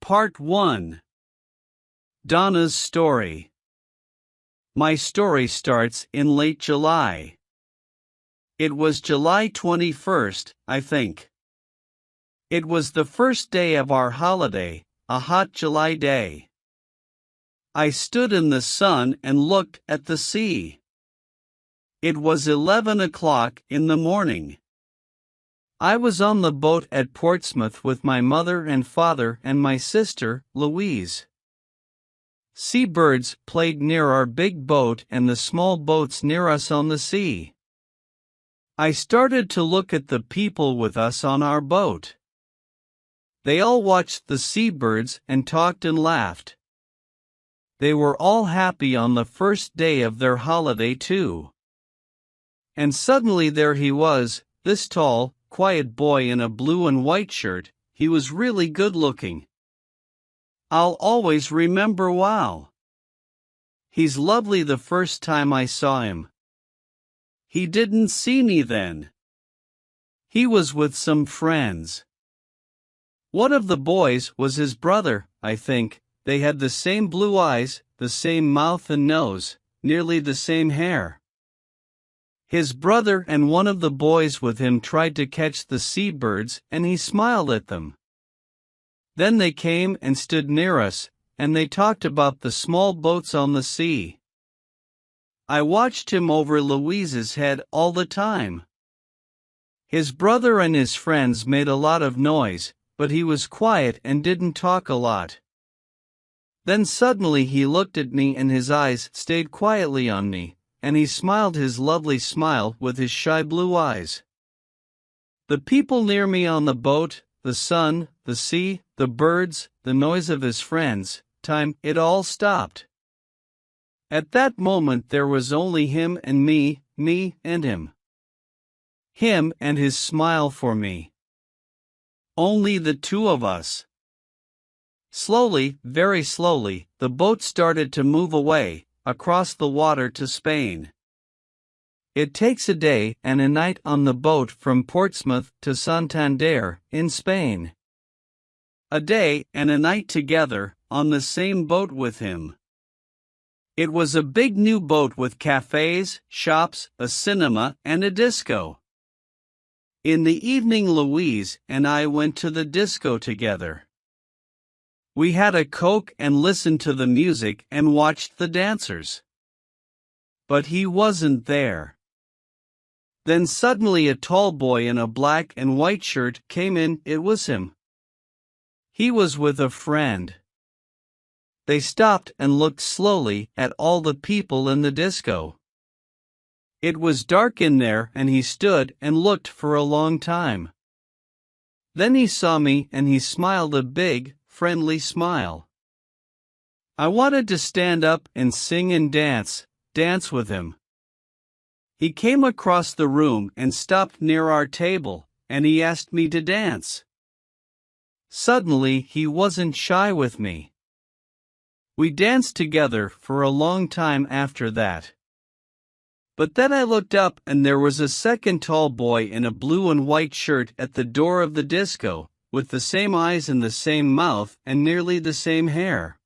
Part 1. Donna's story. My story starts in late July. It was July 21st, I think. It was the first day of our holiday, a hot July day. I stood in the sun and looked at the sea. It was 11 o'clock in the morning. I was on the boat at Portsmouth with my mother and father and my sister, Louise. Seabirds played near our big boat and the small boats near us on the sea. I started to look at the people with us on our boat. They all watched the seabirds and talked and laughed. They were all happy on the first day of their holiday too. And suddenly there he was, this tall, quiet boy in a blue and white shirt. He was really good looking. I'll always remember. Wow. He's lovely. The first time I saw him, he didn't see me then. He was with some friends. One of the boys was his brother, I think. They had the same blue eyes, the same mouth and nose, nearly the same hair. His brother and one of the boys with him tried to catch the seabirds, and he smiled at them. Then they came and stood near us, and they talked about the small boats on the sea. I watched him over Louise's head all the time. His brother and his friends made a lot of noise, but he was quiet and didn't talk a lot. Then suddenly he looked at me and his eyes stayed quietly on me, and he smiled his lovely smile with his shy blue eyes. The people near me on the boat, the sun, the sea, the birds, the noise of his friends, time, it all stopped. At that moment there was only him and me and him. Him and his smile for me. Only the two of us. Slowly, very slowly, the boat started to move away, across the water to Spain. It takes a day and a night on the boat from Portsmouth to Santander, in Spain. A day and a night together, on the same boat with him. It was a big new boat with cafes, shops, a cinema, and a disco. In the evening Louise and I went to the disco together. We had a Coke and listened to the music and watched the dancers. But he wasn't there. Then suddenly a tall boy in a black and white shirt came in. It was him. He was with a friend. They stopped and looked slowly at all the people in the disco. It was dark in there and he stood and looked for a long time. Then he saw me and he smiled a big, friendly smile. I wanted to stand up and sing and dance with him. He came across the room and stopped near our table, and he asked me to dance. Suddenly he wasn't shy with me. We danced together for a long time after that. But then I looked up and there was a second tall boy in a blue and white shirt at the door of the disco, with the same eyes and the same mouth and nearly the same hair.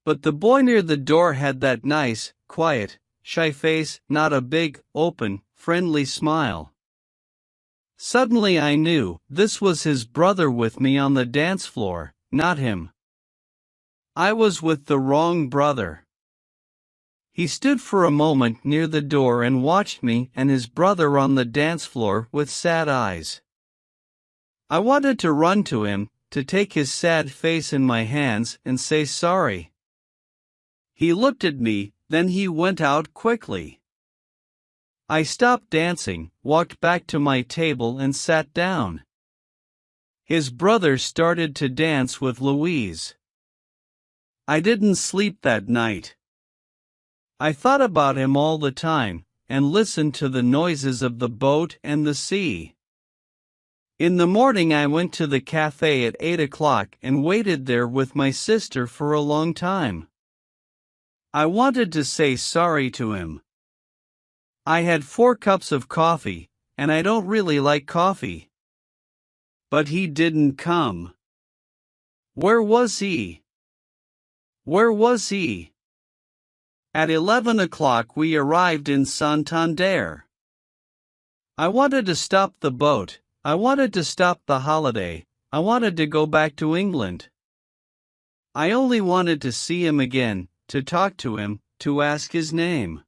But the boy near the door had that nice, quiet, shy face, not a big, open, friendly smile. Suddenly I knew this was his brother with me on the dance floor, not him. I was with the wrong brother. He stood for a moment near the door and watched me and his brother on the dance floor with sad eyes. I wanted to run to him, to take his sad face in my hands and say sorry. He looked at me, then he went out quickly. I stopped dancing, walked back to my table and sat down. His brother started to dance with Louise. I didn't sleep that night. I thought about him all the time, and listened to the noises of the boat and the sea. In the morning I went to the cafe at 8 o'clock and waited there with my sister for a long time. I wanted to say sorry to him. I had 4 cups of coffee, and I don't really like coffee. But he didn't come. Where was he? Where was he? At 11 o'clock we arrived in Santander. I wanted to stop the boat, I wanted to stop the holiday, I wanted to go back to England. I only wanted to see him again, to talk to him, to ask his name.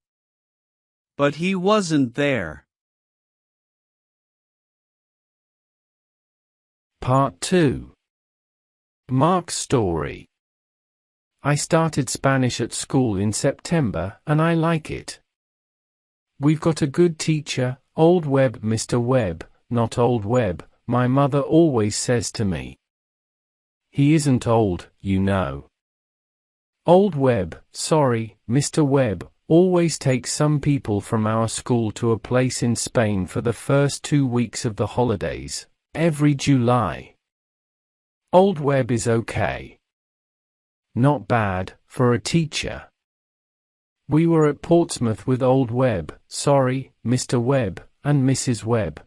But he wasn't there. Part 2. Mark's story. I started Spanish at school in September, and I like it. We've got a good teacher, Old Webb, Mr. Webb, not Old Webb, my mother always says to me. He isn't old, you know. Old Webb, sorry, Mr. Webb, always takes some people from our school to a place in Spain for the first 2 weeks of the holidays, every July. Old Webb is okay. Not bad, for a teacher. We were at Portsmouth with Old Webb, sorry, Mr. Webb, and Mrs. Webb.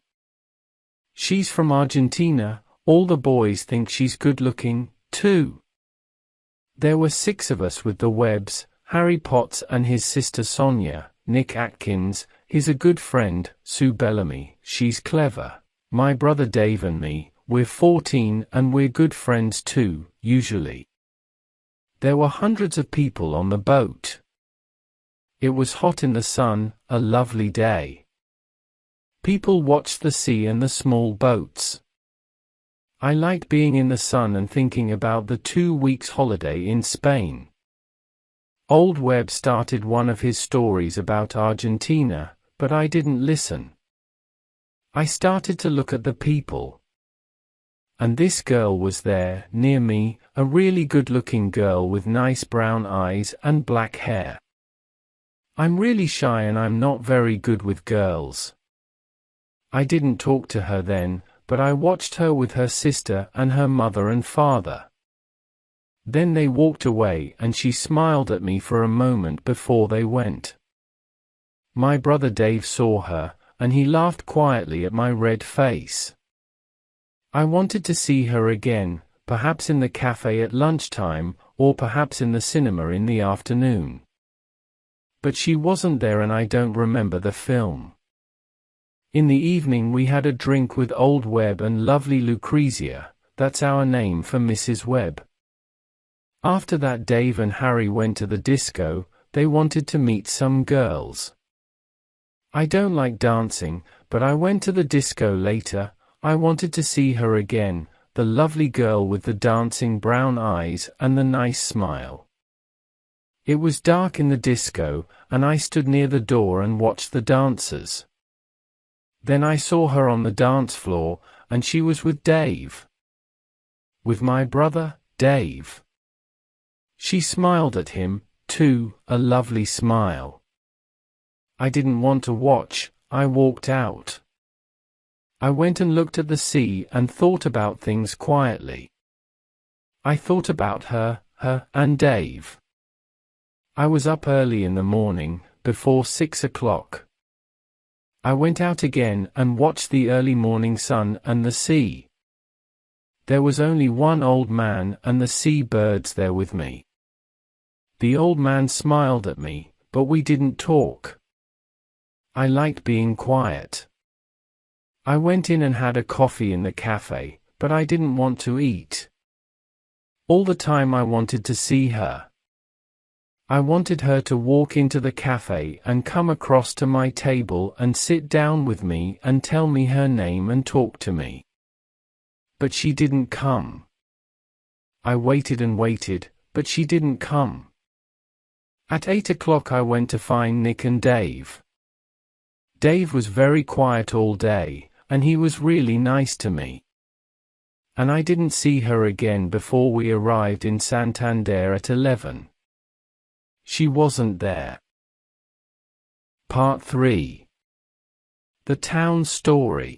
She's from Argentina, all the boys think she's good-looking, too. There were 6 of us with the Webbs, Harry Potts and his sister Sonia, Nick Atkins, he's a good friend, Sue Bellamy, she's clever, my brother Dave and me, we're 14 and we're good friends too, usually. There were hundreds of people on the boat. It was hot in the sun, a lovely day. People watched the sea and the small boats. I liked being in the sun and thinking about the 2 weeks holiday in Spain. Old Webb started one of his stories about Argentina, but I didn't listen. I started to look at the people. And this girl was there, near me, a really good-looking girl with nice brown eyes and black hair. I'm really shy and I'm not very good with girls. I didn't talk to her then, but I watched her with her sister and her mother and father. Then they walked away and she smiled at me for a moment before they went. My brother Dave saw her, and he laughed quietly at my red face. I wanted to see her again, perhaps in the cafe at lunchtime, or perhaps in the cinema in the afternoon. But she wasn't there and I don't remember the film. In the evening we had a drink with Old Webb and lovely Lucrezia, that's our name for Mrs. Webb. After that Dave and Harry went to the disco, they wanted to meet some girls. I don't like dancing, but I went to the disco later, I wanted to see her again, the lovely girl with the dancing brown eyes and the nice smile. It was dark in the disco, and I stood near the door and watched the dancers. Then I saw her on the dance floor, and she was with Dave. With my brother, Dave. She smiled at him, too, a lovely smile. I didn't want to watch, I walked out. I went and looked at the sea and thought about things quietly. I thought about her, and Dave. I was up early in the morning, before 6 o'clock. I went out again and watched the early morning sun and the sea. There was only one old man and the sea birds there with me. The old man smiled at me, but we didn't talk. I liked being quiet. I went in and had a coffee in the cafe, but I didn't want to eat. All the time I wanted to see her. I wanted her to walk into the cafe and come across to my table and sit down with me and tell me her name and talk to me. But she didn't come. I waited and waited, but she didn't come. At 8 o'clock I went to find Nick and Dave. Dave was very quiet all day, and he was really nice to me. And I didn't see her again before we arrived in Santander at 11. She wasn't there. Part 3. The Town Story.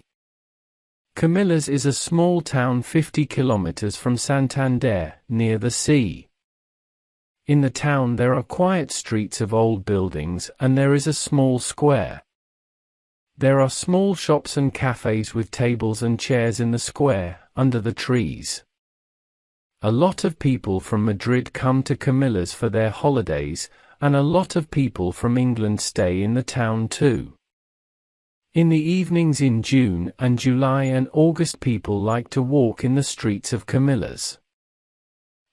Camillus is a small town 50 kilometers from Santander, near the sea. In the town there are quiet streets of old buildings and there is a small square. There are small shops and cafes with tables and chairs in the square, under the trees. A lot of people from Madrid come to Camillus for their holidays, and a lot of people from England stay in the town too. In the evenings in June and July and August, people like to walk in the streets of Camillus.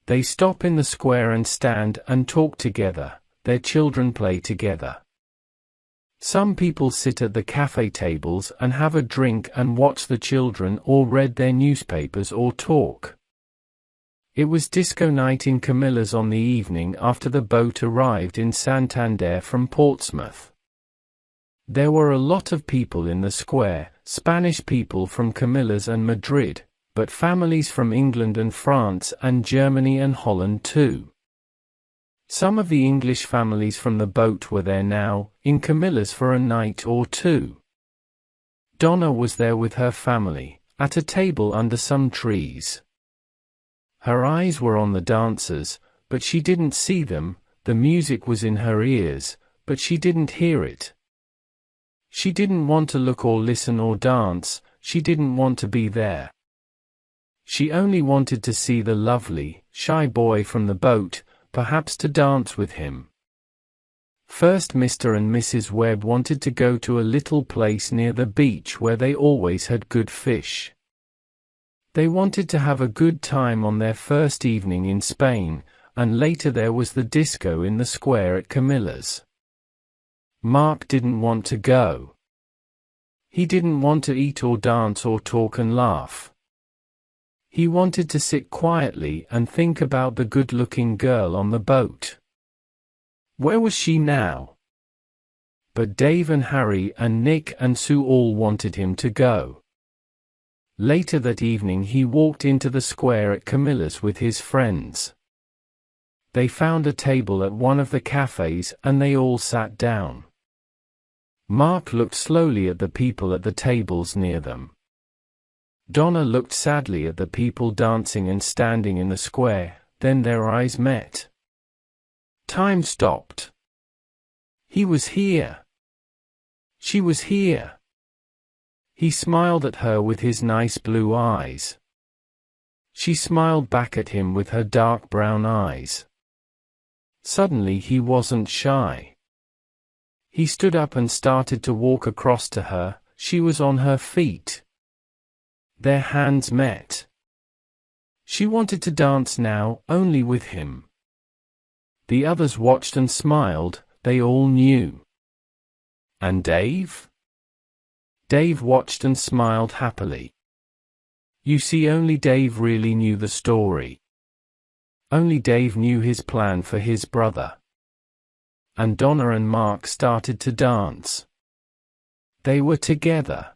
They stop in the square and stand and talk together, their children play together. Some people sit at the cafe tables and have a drink and watch the children or read their newspapers or talk. It was disco night in Camillus on the evening after the boat arrived in Santander from Portsmouth. There were a lot of people in the square, Spanish people from Camillus and Madrid, but families from England and France and Germany and Holland too. Some of the English families from the boat were there now, in Camillus for a night or two. Donna was there with her family, at a table under some trees. Her eyes were on the dancers, but she didn't see them, the music was in her ears, but she didn't hear it. She didn't want to look or listen or dance, she didn't want to be there. She only wanted to see the lovely, shy boy from the boat, perhaps to dance with him. First Mr. and Mrs. Webb wanted to go to a little place near the beach where they always had good fish. They wanted to have a good time on their first evening in Spain, and later there was the disco in the square at Camillus. Mark didn't want to go. He didn't want to eat or dance or talk and laugh. He wanted to sit quietly and think about the good-looking girl on the boat. Where was she now? But Dave and Harry and Nick and Sue all wanted him to go. Later that evening he walked into the square at Camillus with his friends. They found a table at one of the cafes and they all sat down. Mark looked slowly at the people at the tables near them. Donna looked sadly at the people dancing and standing in the square, then their eyes met. Time stopped. He was here. She was here. He smiled at her with his nice blue eyes. She smiled back at him with her dark brown eyes. Suddenly he wasn't shy. He stood up and started to walk across to her, she was on her feet. Their hands met. She wanted to dance now, only with him. The others watched and smiled, they all knew. And Dave? Dave watched and smiled happily. You see, only Dave really knew the story. Only Dave knew his plan for his brother. And Donna and Mark started to dance. They were together.